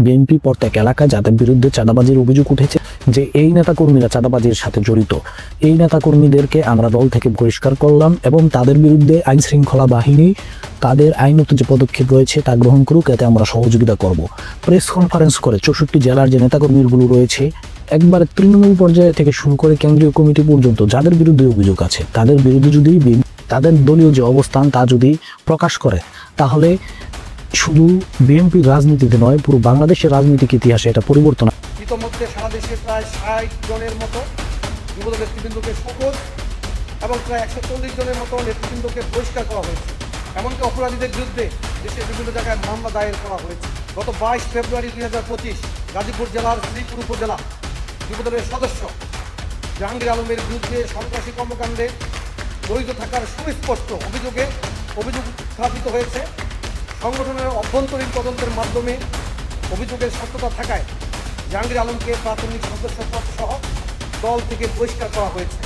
BNP প্রত্যেক এলাকায় যাদের বিরুদ্ধে চাঁদাবাজির অভিযোগ উঠেছে যে এই নেতাকর্মীরা চাঁদাবাজির সাথে জড়িত, এই নেতাকর্মীদেরকে আমরা দল থেকে বহিষ্কার করলাম এবং তাদের বিরুদ্ধে আইন শৃঙ্খলা বাহিনী তাদের আইনত যে পদক্ষেপ রয়েছে তা গ্রহণ করুক, এতে আমরা সহযোগিতা করব। প্রেস কনফারেন্স করে 64 জেলার যে নেতাকর্মীগুলো রয়েছে একবারে তৃণমূল পর্যায়ে থেকে শুরু করে কেন্দ্রীয় কমিটি পর্যন্ত যাদের বিরুদ্ধে অভিযোগ আছে তাদের বিরুদ্ধে যদি তাদের দলীয় যে অবস্থান তা যদি প্রকাশ করে, তাহলে শুধু বিএনপির রাজনীতিতে নয়, পুরো বাংলাদেশের রাজনৈতিক ইতিহাসে এটা পরিবর্তন। ইতোমধ্যে সারা দেশে প্রায় 60 জনের মতো যুবদল নেতৃবৃন্দকে শোকজ এবং প্রায় 140 জনের মতো নেতৃবৃন্দকে বহিষ্কার করা হয়েছে। এমনকি অপরাধীদের বিরুদ্ধে দেশের বিভিন্ন জায়গায় মামলা দায়ের করা হয়েছে। গত 22 ফেব্রুয়ারি 2025 গাজীপুর জেলার শ্রীপুর উপজেলা যুবদলের সদস্য জাহাঙ্গীর আলমের বিরুদ্ধে সন্ত্রাসী কর্মকাণ্ডে জড়িত থাকার সুস্পষ্ট অভিযোগ উত্থাপিত হয়েছে। সংগঠনের অভ্যন্তরীণ তদন্তের মাধ্যমে অভিযোগের সত্যতা থাকায় জাহাঙ্গীর আলমকে প্রাথমিক সদস্যপদ সহ দল থেকে বহিষ্কার করা হয়েছে।